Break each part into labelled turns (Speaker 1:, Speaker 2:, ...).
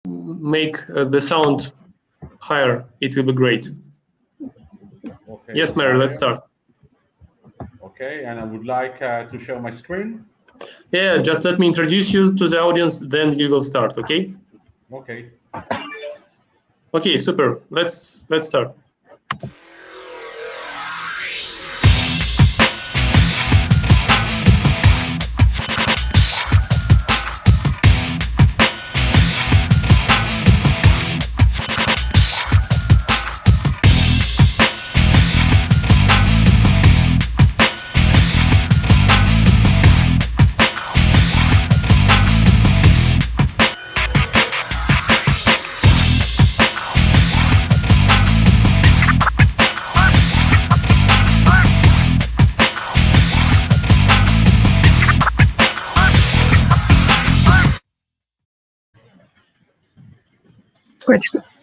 Speaker 1: make the sound higher, it will be great.
Speaker 2: Okay,
Speaker 1: yes, Mary, let's start.
Speaker 2: Okay, and I would like to share my screen.
Speaker 1: Yeah, just let me introduce you to the audience, then you will start, okay?
Speaker 2: Okay.
Speaker 1: Okay, super. Let's start.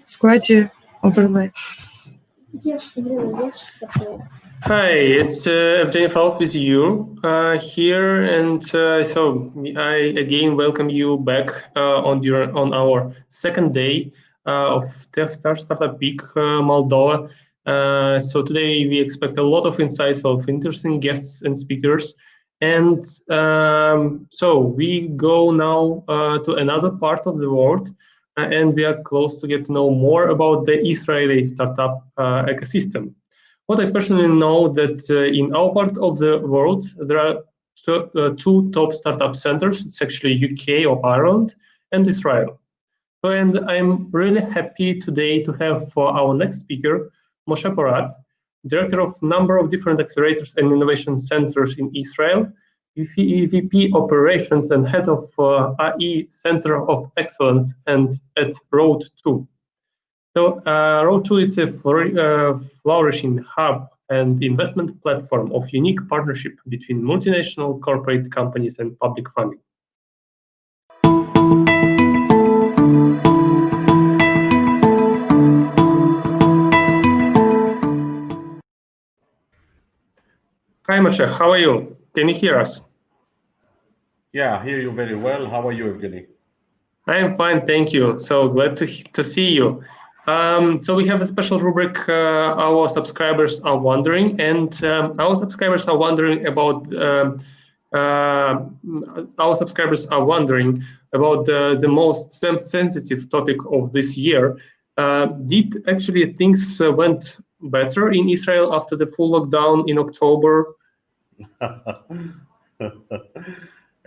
Speaker 3: Squad overlay.
Speaker 1: Hi, it's Evgeny Falk with you here, and so I again welcome you back on our second day of Startup Week Moldova. So today we expect a lot of insights of interesting guests and speakers, and so we go now to another part of the world. And we are close to get to know more about the Israeli startup ecosystem. What I personally know that in our part of the world, there are two top startup centers. It's actually UK or Ireland and Israel. And I'm really happy today to have for our next speaker, Moshe Porat, director of a number of different accelerators and innovation centers in Israel, VP Operations and head of AI Center of Excellence and at Road2. So Road2 is a flourishing hub and investment platform of unique partnership between multinational corporate companies and public funding. Hi, Moshe. How are you? Can you hear us?
Speaker 2: Yeah, I hear you very well. How are you, Evgeny?
Speaker 1: I am fine, thank you. So glad to see you. So we have a special rubric, our subscribers are wondering, and our subscribers are wondering about the most sensitive topic of this year. Did actually things went better in Israel after the full lockdown in October?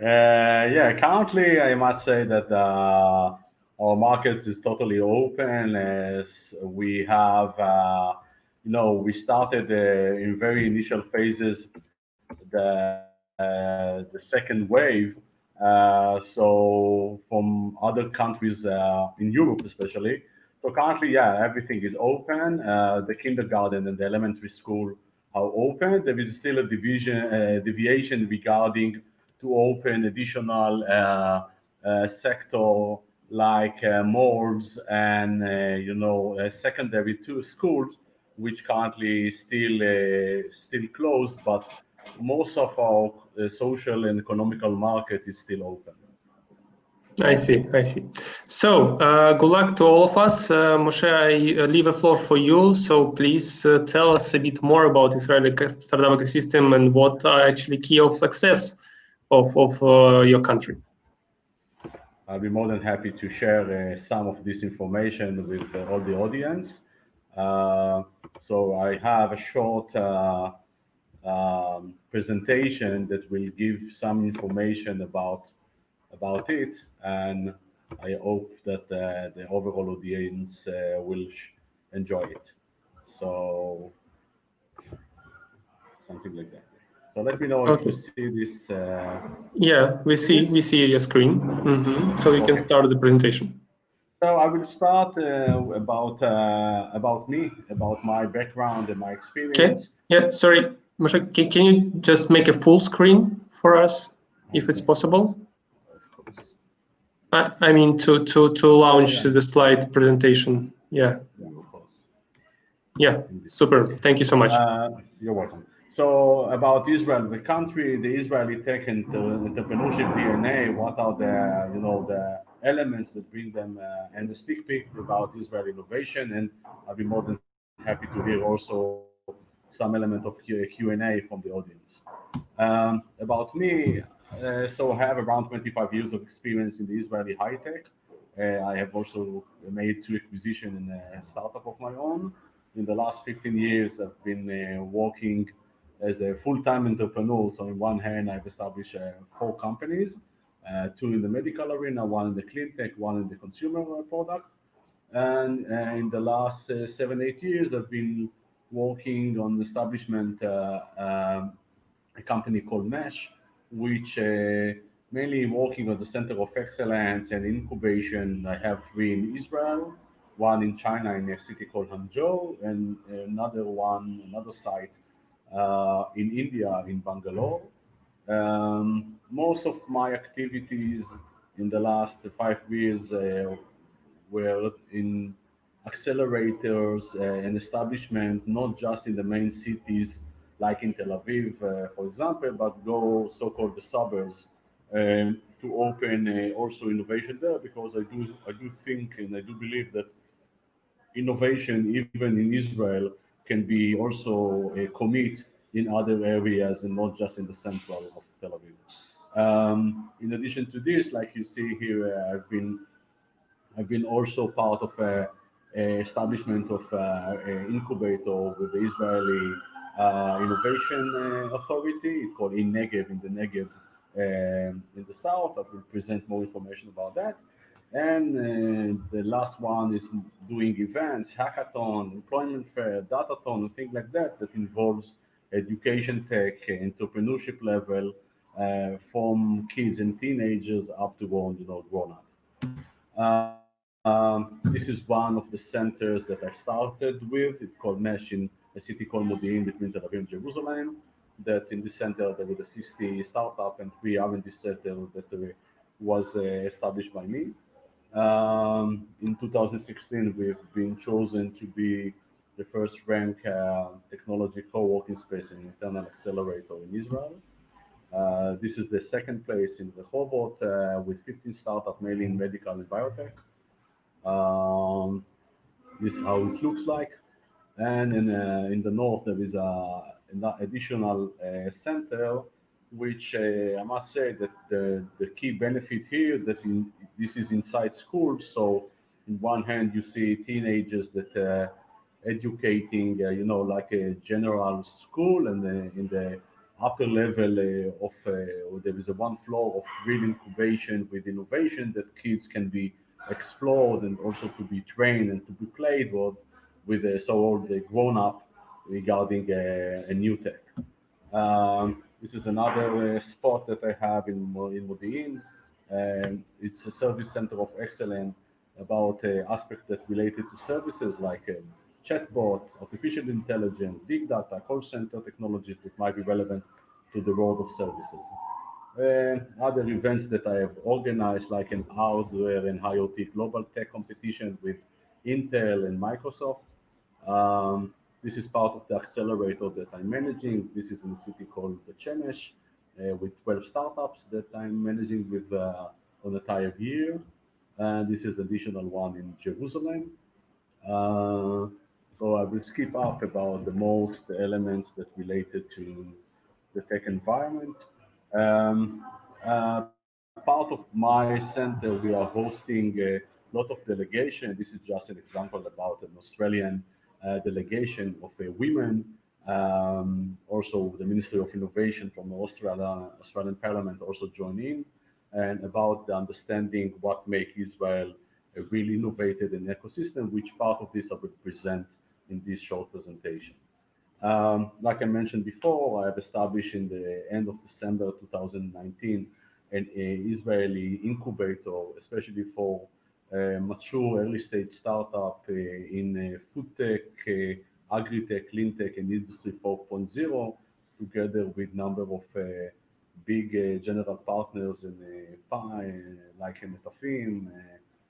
Speaker 2: Yeah, currently I must say that our market is totally open as we have, we started in very initial phases the second wave. So from other countries in Europe especially. So currently, yeah, everything is open. The kindergarten and the elementary school are open. There is still a deviation regarding to open additional sector like malls and secondary schools, which currently still closed, but most of our social and economical market is still open.
Speaker 1: I see. So good luck to all of us. Moshe, I leave the floor for you. So please tell us a bit more about Israeli startup ecosystem and what are actually key of success of your country.
Speaker 2: I'll be more than happy to share some of this information with all the audience. So I have a short presentation that will give some information about it, and I hope that the overall audience will enjoy it. So something like that. So let me know if you see this.
Speaker 1: Yeah, we see your screen. So you can start the presentation.
Speaker 2: So I will start about me, about my background and my experience.
Speaker 1: Okay. Yeah. Sorry, Moshe, can you just make a full screen for us, if it's possible?
Speaker 2: Of course.
Speaker 1: I mean to launch the slide presentation. Yeah.
Speaker 2: Of course.
Speaker 1: Yeah. Super. Thank you so much.
Speaker 2: You're welcome. So about Israel, the country, the Israeli tech and entrepreneurship DNA. What are elements that bring them and a sneak peek about Israel innovation. And I'll be more than happy to hear also some element of Q&A from the audience. About me, so I have around 25 years of experience in the Israeli high tech. I have also made two acquisitions in a startup of my own. In the last 15 years, I've been working as a full-time entrepreneur. So, on one hand, I've established four companies, two in the medical arena, one in the clean tech, one in the consumer product. And in the last 7, 8 years, I've been working on the establishment a company called Mesh, which mainly working on the center of excellence and incubation. I have three in Israel, one in China in a city called Hangzhou, and another site in India in Bangalore. Most of my activities in the last 5 years were in accelerators and establishment, not just in the main cities like in Tel Aviv, for example, but go so-called the suburbs to open also innovation there, because I do think and I do believe that innovation, even in Israel, can be also a commit in other areas and not just in the central of Tel Aviv. In addition to this, like you see here, I've been also part of a establishment of an incubator with the Israeli Innovation Authority. It's called in Negev, in the Negev in the south. I will present more information about that. And the last one is doing events, hackathon, employment fair, datathon, and things like that that involves education tech, entrepreneurship level, from kids and teenagers up to grown up. This is one of the centers that I started with. It's called Mesh in a city called Modi'in between Tel Aviv and Jerusalem. That in this center there were 60 startup and three R&D center that was established by me. In 2016, we've been chosen to be the first rank technology co-working space and internal accelerator in Israel. This is the second place in Rehovot with 15 startups, mainly in medical and biotech. Um, this is how it looks like. And in the north, there is an additional center, which I must say that the key benefit here that this is inside schools. So, in one hand, you see teenagers that educating, like a general school, and in the upper level there is a one floor of real incubation with innovation that kids can be explored and also to be trained and to be played with so the grown up regarding a new tech. This is another spot that I have in Modi'in. It's a service center of excellence about aspects that related to services like chatbot, artificial intelligence, big data, call center technologies that might be relevant to the world of services. Other events that I have organized, like an hardware and IoT global tech competition with Intel and Microsoft. This is part of the accelerator that I'm managing. This is in a city called Chemesh with 12 startups that I'm managing with on a entire year. And this is additional one in Jerusalem. Uh, so I will skip up about the most elements that related to the tech environment. Um, Part of my center, we are hosting a lot of delegation. This is just an example about an Australian delegation of women. Also, the Ministry of Innovation from the Australian Parliament also joined in, and about the understanding what make Israel a really innovative and ecosystem, which part of this I will present in this short presentation. Like I mentioned before, I have established in the end of December 2019 an Israeli incubator, especially for mature early stage startup in food tech, agri-tech, clean tech, and industry 4.0, together with number of big general partners in like Metafim,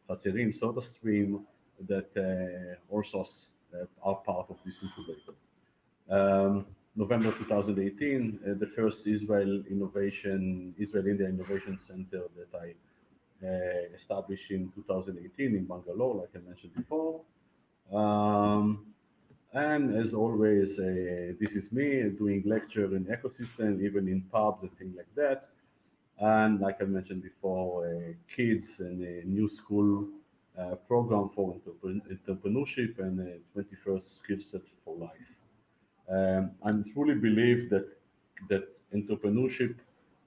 Speaker 2: Hatzerim, SodaStream, that also are part of this incubator. November 2018, the first Israel India Innovation Center that I established in 2018 in Bangalore, like I mentioned before. Um, and as always, this is me doing lecture in ecosystem, even in pubs and things like that. And like I mentioned before, kids and a new school program for entrepreneurship and a 21st skill set for life. I truly believe that entrepreneurship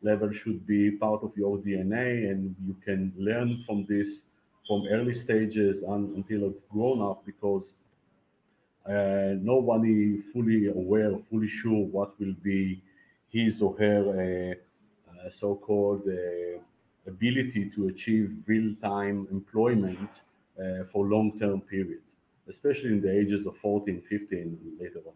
Speaker 2: level should be part of your DNA, and you can learn from this from early stages until you've grown up, because nobody fully aware, fully sure what will be his or her so-called ability to achieve real-time employment for long-term period, especially in the ages of 14, 15, and later on.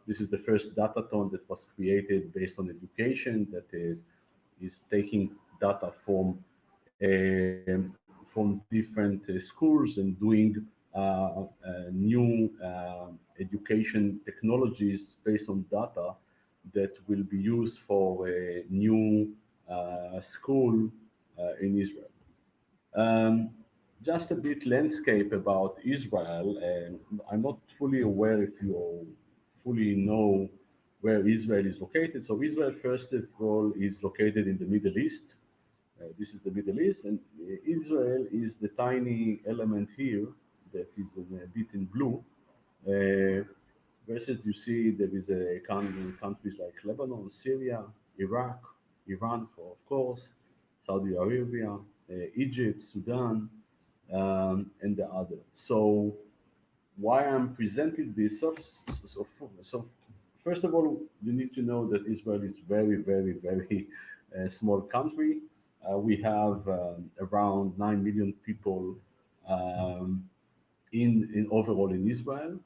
Speaker 2: This is the first dataton that was created based on education that is taking data from different schools and doing new education technologies based on data that will be used for a new school in Israel. Um, just a bit landscape about Israel, and I'm not fully aware if you fully know where Israel is located. So Israel, first of all, is located in the Middle East. This is the Middle East, and Israel is the tiny element here that is a bit in blue. Uh, versus you see there is a countries like Lebanon, Syria, Iraq, Iran, of course, Saudi Arabia, Egypt, Sudan, and the other. So why I'm presenting this? So first of all, you need to know that Israel is very, very, very small country. We have around 9 million people um, in overall in Israel,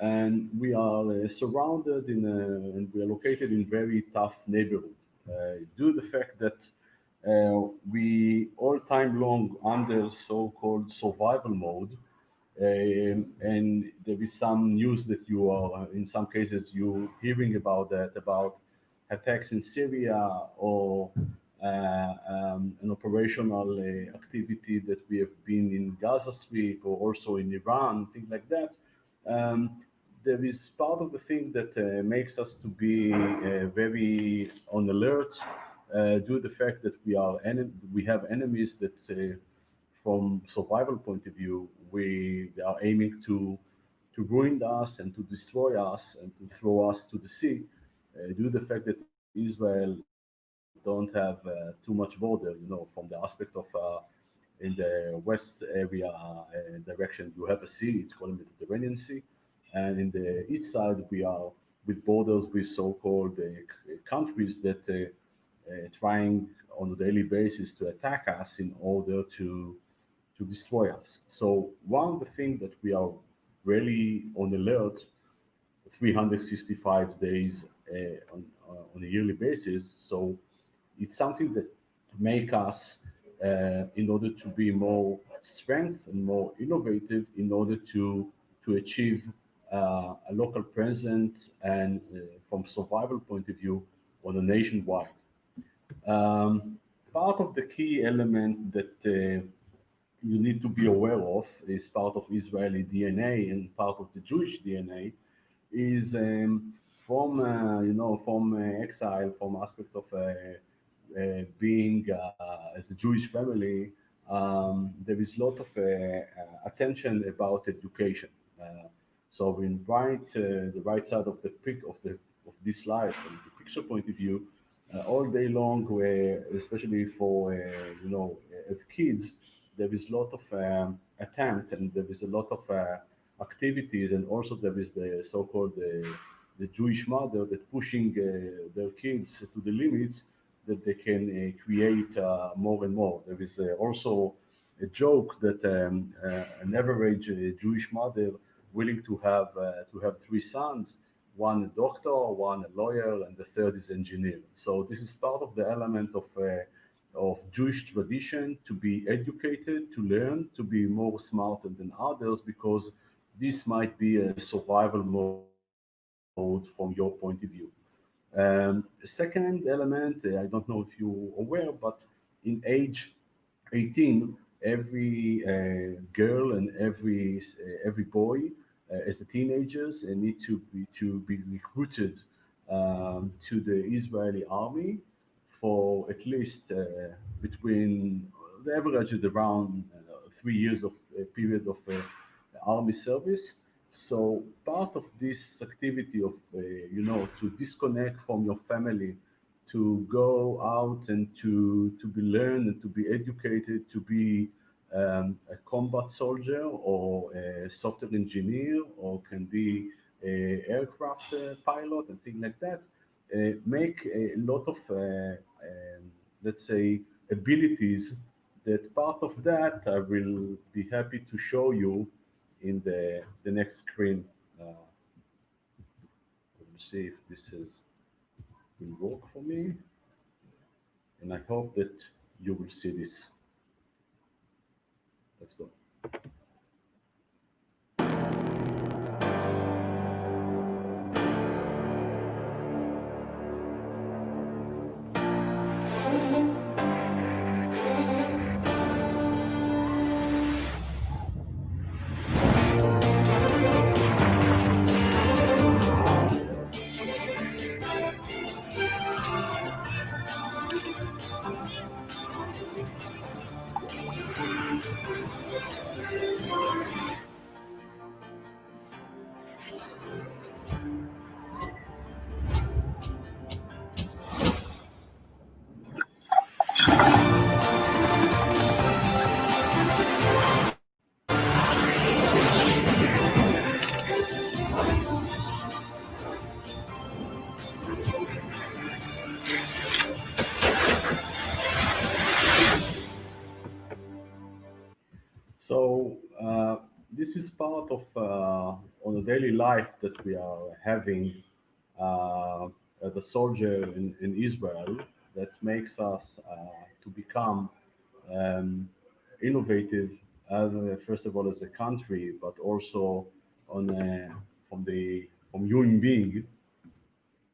Speaker 2: and we are surrounded and we are located in very tough neighborhood. Due to the fact that we all time long under so-called survival mode, and there is some news that you are, in some cases, you hearing about that, about attacks in Syria or an operational activity that we have been in Gaza Strip or also in Iran, things like that. Um, there is part of the thing that makes us to be very on alert due to the fact that we have enemies that from survival point of view, they are aiming to ruin us and to destroy us and to throw us to the sea, due to the fact that Israel don't have too much border, from the aspect of in the west area direction, you have a sea, it's called Mediterranean Sea, and in the east side we are with borders with so-called countries that trying on a daily basis to attack us in order to destroy us. So one of the things that we are really on alert 365 days on a yearly basis. So it's something that make us in order to be more strength and more innovative in order to achieve a local presence and from survival point of view on a nationwide. Part of the key element that you need to be aware of is part of Israeli DNA and part of the Jewish DNA is from exile, from aspect of being as a Jewish family. There is a lot of attention about education. So in the right side of the pic of this slide, from the picture point of view, all day long, especially for as kids, there is a lot of attempt and there is a lot of activities, and also there is the so-called the Jewish mother that pushing their kids to the limits that they can create more and more. There is also a joke that an average Jewish mother willing to have three sons, one a doctor, one a lawyer, and the third is engineer. So this is part of the element of Jewish tradition to be educated, to learn, to be more smarter than others, because this might be a survival mode from your point of view. Second element, I don't know if you're aware, but in age 18, every girl and every boy as the teenagers need to be recruited to the Israeli army for at least between the average is around 3 years of period of army service. So part of this activity of to disconnect from your family, to go out and to be learned and to be educated, to be a combat soldier or a software engineer or can be a aircraft pilot and things like that, make a lot of let's say abilities that part of that I will be happy to show you in the next screen. Let me see if this will work for me, and I hope that you will see this. Let's go. So this is part of on a daily life that we are having as a soldier in Israel that makes us to become um, innovative, first of all as a country, but also on from human being.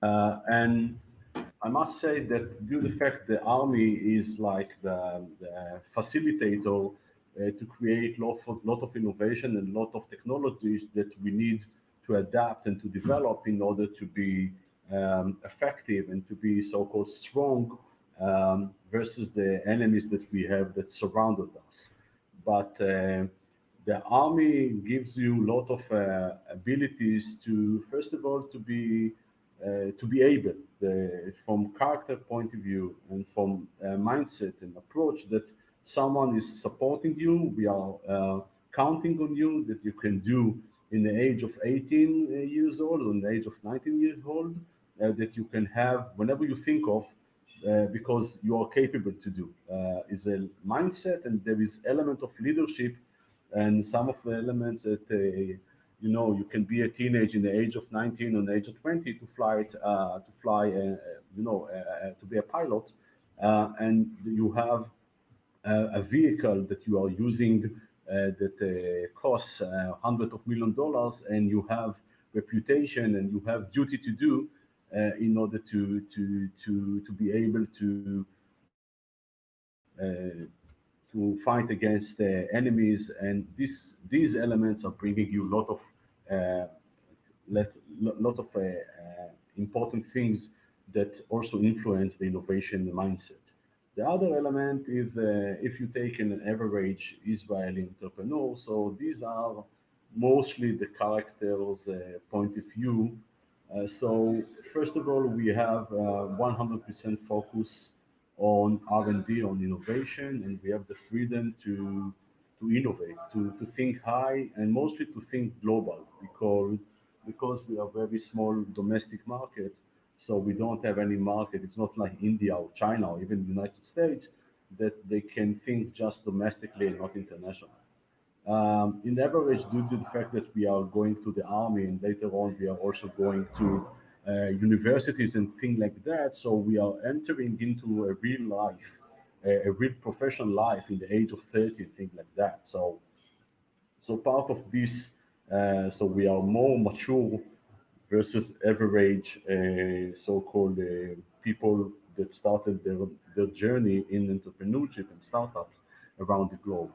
Speaker 2: And I must say that due to the fact the army is like the facilitator to create lot of innovation and lot of technologies that we need to adapt and to develop in order to be effective and to be so-called strong versus the enemies that we have that surrounded us. But the army gives you a lot of abilities to, first of all, to be able, from character point of view and from mindset and approach, that someone is supporting you. We are counting on you that you can do in the age of 18 years old or in the age of 19 years old, that you can have whenever you think of, because you are capable to do. Is a mindset, and there is element of leadership, and some of the elements that you can be a teenager in the age of 19 or the age of 20 to fly, to be a pilot, and you have a vehicle that you are using that costs hundreds of $1 millions, and you have reputation and you have duty to do in order to be able to fight against enemies, and these elements are bringing you a lot of uh, important things that also influence the innovation mindset. The other element is if you take an average Israeli entrepreneur, so these are mostly the characters point of view. So first of all, we have 100% focus on R&D, on innovation, and we have the freedom to innovate, to think high, and mostly to think global, because we are very small domestic market, so we don't have any market. It's not like India or China or even the United States that they can think just domestically and not international. In average, due to the fact that we are going to the army and later on we are also going to universities and things like that, so we are entering into a real life, a real professional life in the age of 30, things like that. So part of this, so we are more mature versus average so-called people that started their journey in entrepreneurship and startups around the globe.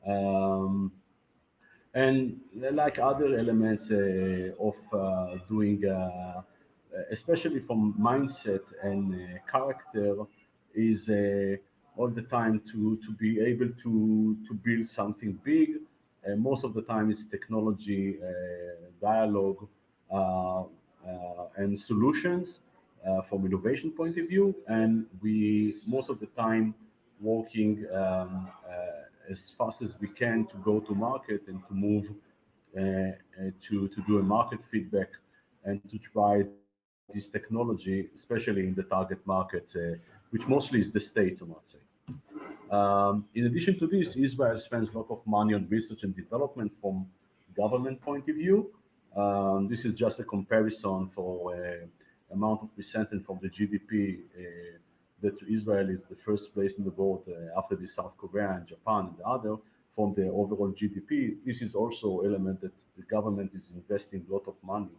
Speaker 2: Um, and like other elements of doing, especially from mindset and character, is all the time to be able to build something big. Most of the time, it's technology, dialogue, and solutions from innovation point of view. And we most of the time working as fast as we can to go to market and to move to do a market feedback and to try this technology, especially in the target market, which mostly is the States, I might say. In addition to this, Israel spends a lot of money on research and development from government point of view. This is just a comparison for amount of percentage from the GDP that Israel is the first place in the world after the South Korea and Japan and the other from the overall GDP. This is also element that the government is investing a lot of money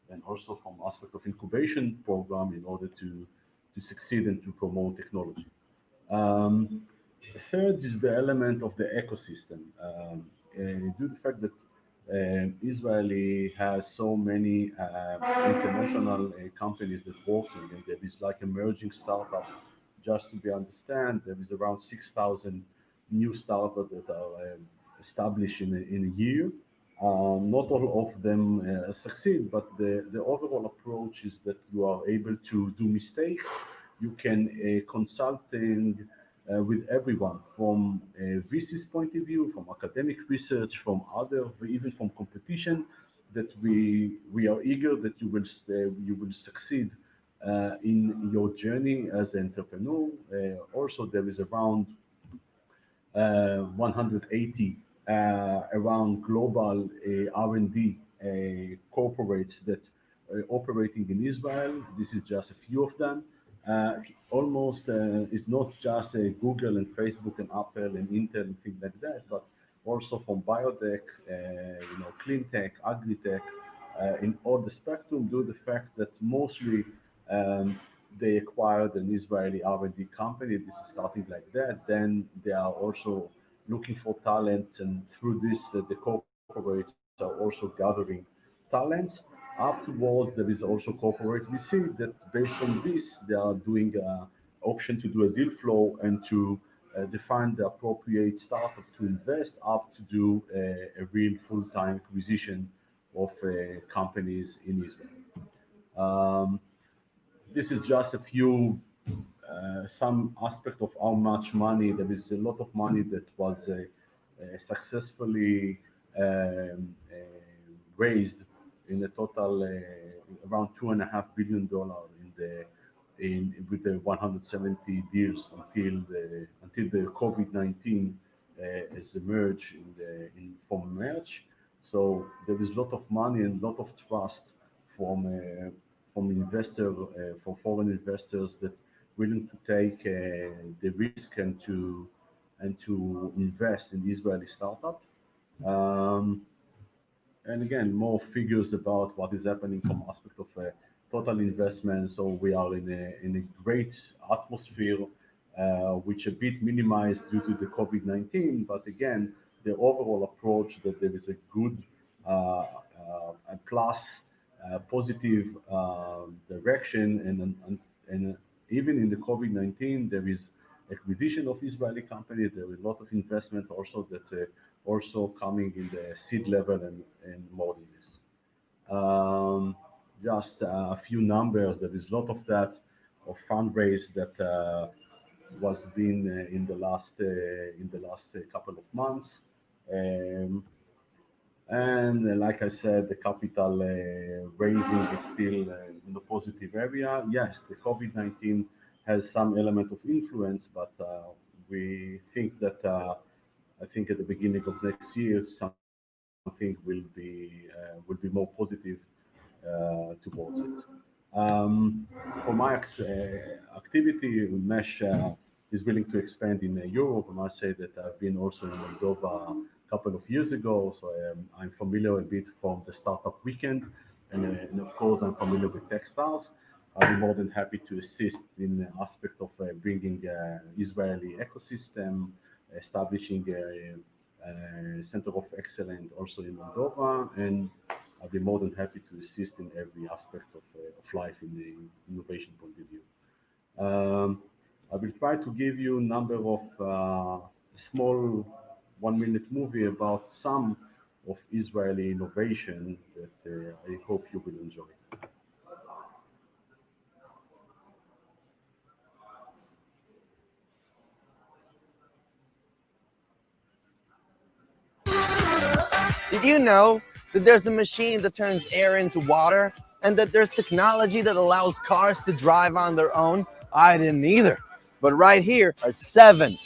Speaker 2: and also from aspect of incubation program in order to succeed and to promote technology. Um, the third is the element of the ecosystem. Due to the fact that Israeli has so many international companies that working, and there is like emerging startup. Just to be understand, there is around 6,000 new startups that are established in a year. Not all of them succeed, but the overall approach is that you are able to do mistakes. You can consulting with everyone from a VC's point of view, from academic research, from other, even from competition. That we are eager that you will succeed in your journey as an entrepreneur. Also, there is around 180 around global R&D corporates that operating in Israel. This is just a few of them. Almost it's not just Google and Facebook and Apple and Intel and things like that, but also from biotech, clean tech, agri-tech, in all the spectrum, due to the fact that mostly they acquired an Israeli R&D company. This is starting like that. Then they are also looking for talent, and through this, the corporates are also gathering talents. Afterwards, there is also corporate. We see that based on this, they are doing auction to do a deal flow and to define the appropriate startup to invest up to do a real full-time acquisition of companies in Israel. This is just a few some aspect of how much money. There is a lot of money that was successfully raised in a total around $2.5 billion in the in with the 170 deals until the COVID-19 has emerged from March. So there is a lot of money and a lot of trust from investors, from foreign investors that willing to take the risk and to invest in Israeli startup. Um, and again, more figures about what is happening from aspect of total investment. So we are in a great atmosphere, which a bit minimized due to the COVID-19. But again, the overall approach that there is a good a plus positive direction, and even in the COVID-19, there is acquisition of Israeli companies. There is a lot of investment also that also coming in the seed level and more than this. Just a few numbers. There is a lot of that of fundraise that was been in the last couple of months. Um, and like I said, the capital raising is still in the positive area. Yes, the COVID-19 has some element of influence, but we think that I think at the beginning of next year, something will be more positive towards it. For my activity, Mesh is willing to expand in Europe. I must say that I've been also in Moldova a couple of years ago, so I'm familiar a bit from the startup weekend, and of course I'm familiar with Techstars. I'll be more than happy to assist in the aspect of bringing Israeli ecosystem, establishing a center of excellence also in Moldova, and I'll be more than happy to assist in every aspect of life in the innovation point of view. I will try to give you a number of small 1-minute movie about some of Israeli innovation that I hope you will enjoy.
Speaker 4: Did you know that there's a machine that turns air into water and that there's technology that allows cars to drive on their own? I didn't either. But right here are 7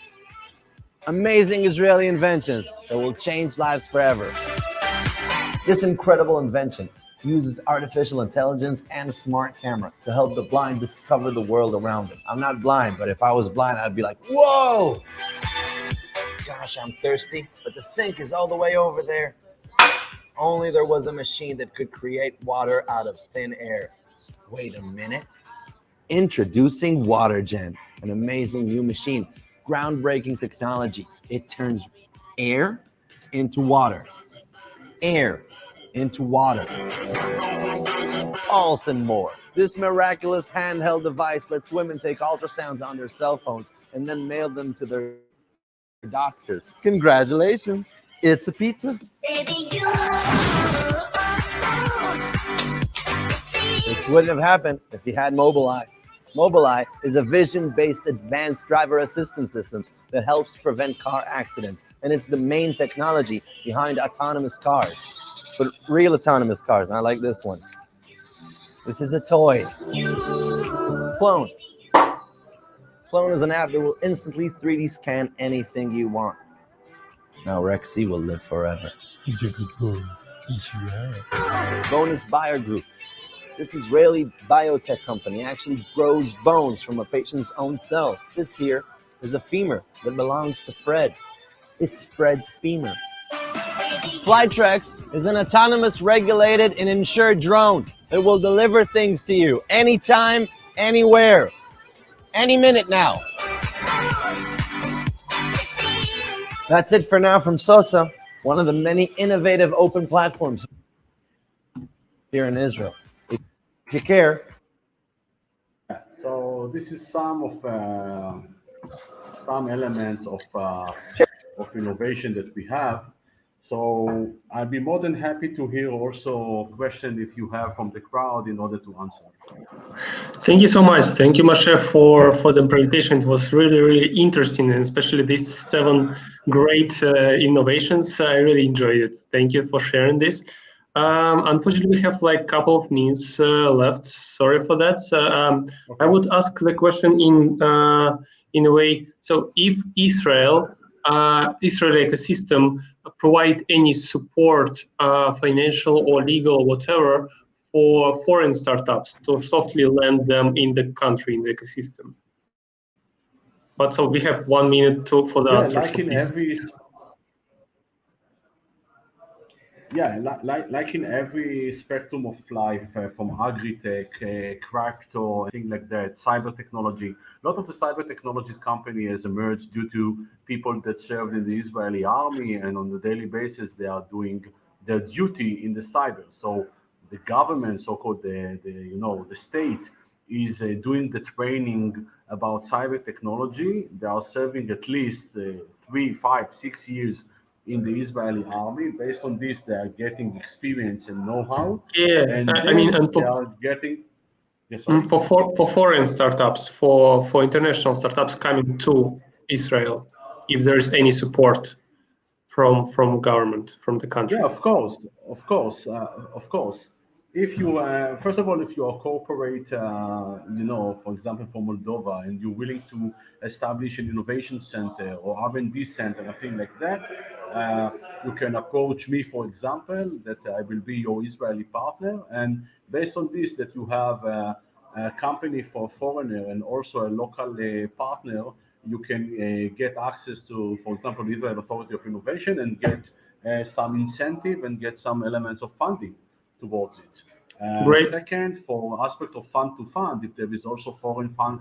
Speaker 4: amazing Israeli inventions that will change lives forever. This incredible invention uses artificial intelligence and a smart camera to help the blind discover the world around them. I'm not blind, but if I was blind, I'd be like, whoa! Gosh, I'm thirsty, but the sink is all the way over there. Only there was a machine that could create water out of thin air. Wait a minute. Introducing WaterGen, an amazing new machine. Groundbreaking technology. It turns air into water. Air into water. All and more. This miraculous handheld device lets women take ultrasounds on their cell phones and then mail them to their doctors. Congratulations. It's a pizza. This wouldn't have happened if you had Mobileye. Mobileye is a vision-based advanced driver assistance system that helps prevent car accidents, and it's the main technology behind autonomous cars. But real autonomous cars, not like this one. This is a toy. Clone. Clone is an app that will instantly 3D scan anything you want. Now Rexy will live forever.
Speaker 5: He's a good boy. He's right.
Speaker 4: Bonus Buyer Group. This Israeli biotech company actually grows bones from a patient's own cells. This here is a femur that belongs to Fred. It's Fred's femur. Flytrex is an autonomous, regulated, and insured drone that will deliver things to you anytime, anywhere, any minute now. That's it for now from Sosa, one of the many innovative open platforms here in Israel. Take care.
Speaker 2: So this is some elements of innovation that we have. So I'd be more than happy to hear also a question if you have from the crowd in order to answer.
Speaker 1: Thank you so much. Thank you, Moshe, for the presentation. It was really interesting, and especially these 7 great innovations. I really enjoyed it. Thank you for sharing this. Unfortunately, we have like a couple of minutes left. Sorry for that. Okay. I would ask the question in a way. So, if Israel ecosystem provide any support, financial or legal, whatever, for foreign startups to softly land them in the country, in the ecosystem. But so we have 1 minute for the answer.
Speaker 2: Like in every. Yeah, like in every spectrum of life, from agri-tech, crypto, things like that, cyber technology. A lot of the cyber technology company has emerged due to people that served in the Israeli army, and on a daily basis they are doing their duty in the cyber. So the government, so-called the state, is doing the training about cyber technology. They are serving at least 3, 5, 6 years in the Israeli army. Based on this, they are getting experience and know-how.
Speaker 1: Yeah,
Speaker 2: and they are getting. Yes,
Speaker 1: for foreign startups, for international startups coming to Israel, if there is any support from government, from the country.
Speaker 2: Yeah, of course. If you first of all, if you are corporate, for example, for Moldova, and you're willing to establish an innovation center or R&D center, a thing like that, you can approach me, for example, that I will be your Israeli partner, and based on this, that you have a company for a foreigner and also a local partner, you can get access to, for example, the Israel Authority of Innovation, and get some incentive and get some elements of funding towards it.
Speaker 1: Great.
Speaker 2: Second, for aspect of fund to fund, if there is also foreign fund,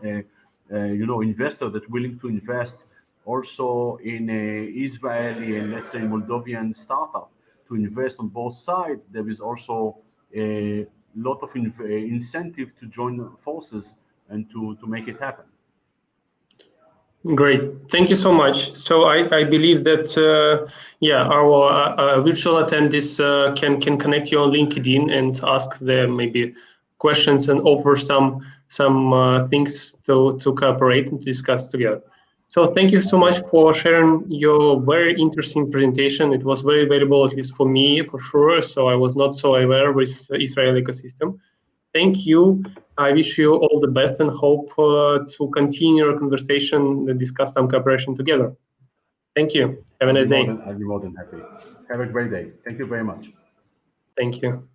Speaker 2: investor that willing to invest also in a Israeli and let's say Moldovan startup to invest on both sides, there is also a lot of incentive to join forces and to make it happen.
Speaker 1: Great, thank you so much. So I believe that our virtual attendees can connect you on LinkedIn and ask them maybe questions and offer some things to cooperate and discuss together. So thank you so much for sharing your very interesting presentation. It was very valuable, at least for me, for sure. So I was not so aware with the Israel ecosystem. Thank you. I wish you all the best and hope to continue our conversation and discuss some cooperation together. Thank you. Have a nice day.
Speaker 2: I'll be more than happy. Have a great day. Thank you very much.
Speaker 1: Thank you.